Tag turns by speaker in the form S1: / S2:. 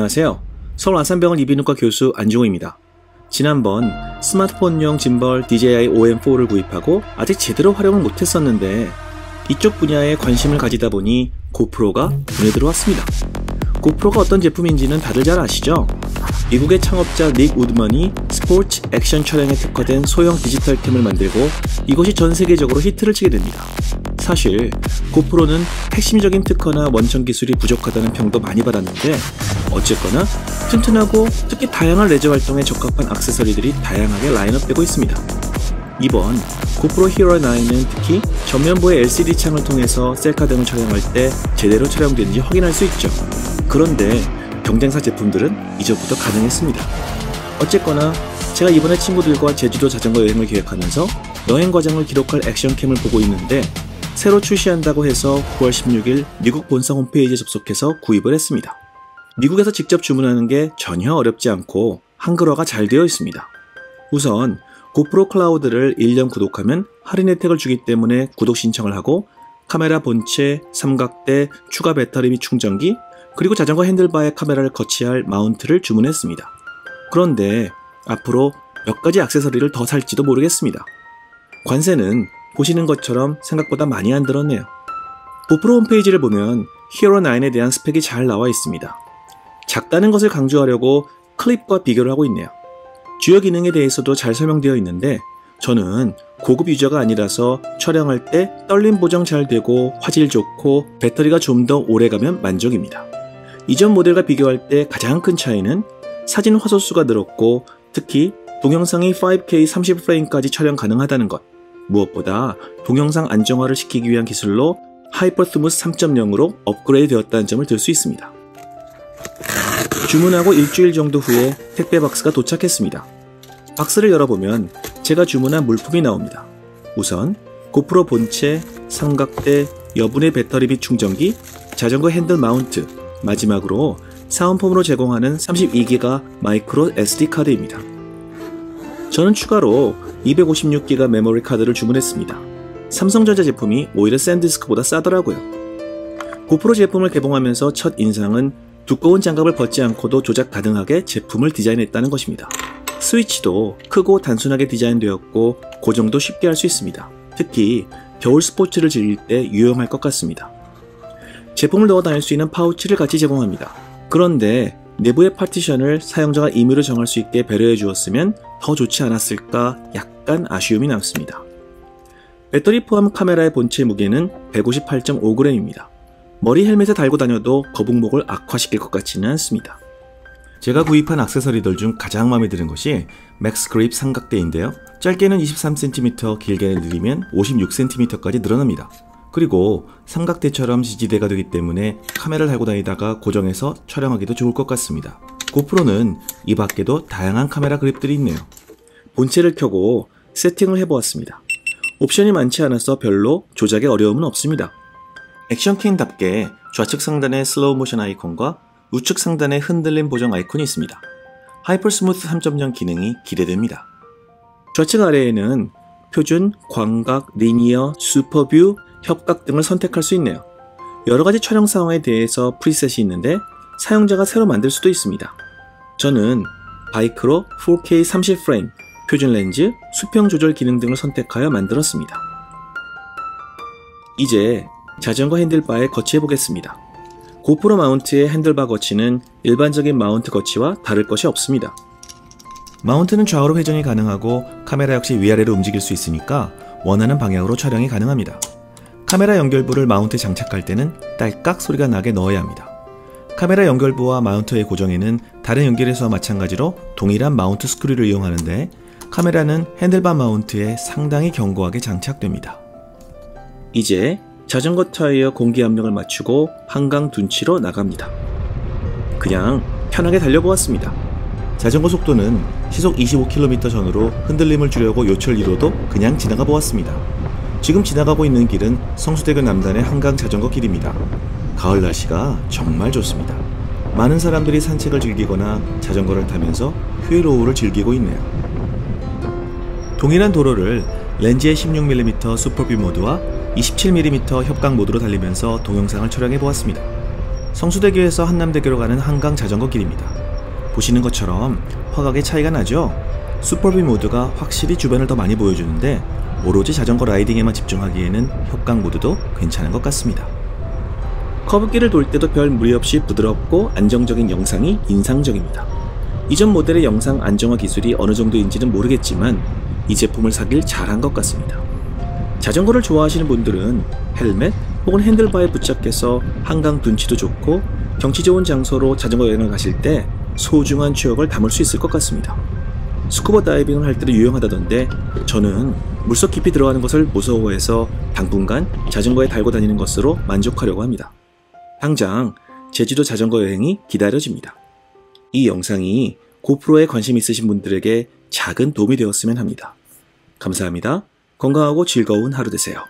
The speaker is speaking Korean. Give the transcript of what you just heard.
S1: 안녕하세요. 서울 안산병원 이비인후과 교수 안중호입니다. 지난번 스마트폰용 짐벌 DJI OM4를 구입하고 아직 제대로 활용을 못했었는데 이쪽 분야에 관심을 가지다 보니 고프로가 눈에 들어왔습니다. 고프로가 어떤 제품인지는 다들 잘 아시죠? 미국의 창업자 닉 우드먼이 스포츠 액션 촬영에 특화된 소형 디지털 캠을 만들고 이것이 전 세계적으로 히트를 치게 됩니다. 사실 고프로는 핵심적인 특허나 원천 기술이 부족하다는 평도 많이 받았는데 어쨌거나 튼튼하고 특히 다양한 레저 활동에 적합한 액세서리들이 다양하게 라인업되고 있습니다. 이번 고프로 히어로 9은 특히 전면부의 LCD 창을 통해서 셀카 등을 촬영할 때 제대로 촬영되는지 확인할 수 있죠. 그런데 경쟁사 제품들은 이전부터 가능했습니다. 어쨌거나 제가 이번에 친구들과 제주도 자전거 여행을 계획하면서 여행 과정을 기록할 액션캠을 보고 있는데 새로 출시한다고 해서 9월 16일 미국 본사 홈페이지에 접속해서 구입을 했습니다. 미국에서 직접 주문하는 게 전혀 어렵지 않고 한글화가 잘 되어 있습니다. 우선 고프로 클라우드를 1년 구독하면 할인 혜택을 주기 때문에 구독 신청을 하고 카메라 본체, 삼각대, 추가 배터리 및 충전기, 그리고 자전거 핸들바에 카메라를 거치할 마운트를 주문했습니다. 그런데 앞으로 몇 가지 액세서리를 더 살지도 모르겠습니다. 관세는 보시는 것처럼 생각보다 많이 안 들었네요. 고프로 홈페이지를 보면 히어로 9에 대한 스펙이 잘 나와 있습니다. 작다는 것을 강조하려고 클립과 비교를 하고 있네요. 주요 기능에 대해서도 잘 설명되어 있는데 저는 고급 유저가 아니라서 촬영할 때 떨림 보정 잘 되고 화질 좋고 배터리가 좀 더 오래가면 만족입니다. 이전 모델과 비교할 때 가장 큰 차이는 사진 화소수가 늘었고 특히 동영상이 5K 30프레임까지 촬영 가능하다는 것, 무엇보다 동영상 안정화를 시키기 위한 기술로 하이퍼스무스 3.0으로 업그레이드 되었다는 점을 들 수 있습니다. 주문하고 일주일 정도 후에 택배 박스가 도착했습니다. 박스를 열어보면 제가 주문한 물품이 나옵니다. 우선 고프로 본체, 삼각대, 여분의 배터리 및 충전기, 자전거 핸들 마운트, 마지막으로 사은품으로 제공하는 32기가 마이크로 SD 카드입니다. 저는 추가로 256기가 메모리 카드를 주문했습니다. 삼성전자 제품이 오히려 샌디스크보다 싸더라고요. 고프로 제품을 개봉하면서 첫 인상은 두꺼운 장갑을 벗지 않고도 조작 가능하게 제품을 디자인했다는 것입니다. 스위치도 크고 단순하게 디자인되었고 고정도 쉽게 할 수 있습니다. 특히 겨울 스포츠를 즐길 때 유용할 것 같습니다. 제품을 넣어 다닐 수 있는 파우치를 같이 제공합니다. 그런데 내부의 파티션을 사용자가 임의로 정할 수 있게 배려해 주었으면 더 좋지 않았을까 약간 아쉬움이 남습니다. 배터리 포함 카메라의 본체 무게는 158.5g입니다. 머리 헬멧에 달고 다녀도 거북목을 악화시킬 것 같지는 않습니다. 제가 구입한 액세서리들 중 가장 마음에 드는 것이 맥스 그립 삼각대인데요. 짧게는 23cm, 길게는 느리면 56cm까지 늘어납니다. 그리고 삼각대처럼 지지대가 되기 때문에 카메라를 달고 다니다가 고정해서 촬영하기도 좋을 것 같습니다. 고프로는 이 밖에도 다양한 카메라 그립들이 있네요. 본체를 켜고 세팅을 해보았습니다. 옵션이 많지 않아서 별로 조작에 어려움은 없습니다. 액션캠답게 좌측 상단에 슬로우 모션 아이콘과 우측 상단에 흔들림 보정 아이콘이 있습니다. 하이퍼스무스 3.0 기능이 기대됩니다. 좌측 아래에는 표준, 광각, 리니어, 슈퍼뷰, 협각 등을 선택할 수 있네요. 여러가지 촬영 상황에 대해서 프리셋이 있는데 사용자가 새로 만들 수도 있습니다. 저는 바이크로 4K 30프레임, 표준 렌즈, 수평 조절 기능 등을 선택하여 만들었습니다. 이제 자전거 핸들바에 거치해 보겠습니다. 고프로 마운트의 핸들바 거치는 일반적인 마운트 거치와 다를 것이 없습니다. 마운트는 좌우로 회전이 가능하고 카메라 역시 위아래로 움직일 수 있으니까 원하는 방향으로 촬영이 가능합니다. 카메라 연결부를 마운트에 장착할 때는 딸깍 소리가 나게 넣어야 합니다. 카메라 연결부와 마운트의 고정에는 다른 연결에서와 마찬가지로 동일한 마운트 스크류를 이용하는데 카메라는 핸들바 마운트에 상당히 견고하게 장착됩니다. 이제 자전거 타이어 공기 압력을 맞추고 한강 둔치로 나갑니다. 그냥 편하게 달려보았습니다. 자전거 속도는 시속 25km 전후로 흔들림을 주려고 요철 1호도 그냥 지나가 보았습니다. 지금 지나가고 있는 길은 성수대교 남단의 한강 자전거 길입니다. 가을 날씨가 정말 좋습니다. 많은 사람들이 산책을 즐기거나 자전거를 타면서 휴일 오후를 즐기고 있네요. 동일한 도로를 렌즈의 16mm 슈퍼뷰 모드와 27mm 협각 모드로 달리면서 동영상을 촬영해 보았습니다. 성수대교에서 한남대교로 가는 한강 자전거 길입니다. 보시는 것처럼 화각의 차이가 나죠? 슈퍼뷰 모드가 확실히 주변을 더 많이 보여주는데 오로지 자전거 라이딩에만 집중하기에는 협강 모드도 괜찮은 것 같습니다. 커브길을 돌 때도 별 무리 없이 부드럽고 안정적인 영상이 인상적입니다. 이전 모델의 영상 안정화 기술이 어느 정도인지는 모르겠지만 이 제품을 사길 잘한 것 같습니다. 자전거를 좋아하시는 분들은 헬멧 혹은 핸들바에 부착해서 한강 둔치도 좋고 경치 좋은 장소로 자전거 여행을 가실 때 소중한 추억을 담을 수 있을 것 같습니다. 스쿠버 다이빙을 할 때도 유용하다던데 저는 물속 깊이 들어가는 것을 무서워해서 당분간 자전거에 달고 다니는 것으로 만족하려고 합니다. 당장 제주도 자전거 여행이 기다려집니다. 이 영상이 고프로에 관심 있으신 분들에게 작은 도움이 되었으면 합니다. 감사합니다. 건강하고 즐거운 하루 되세요.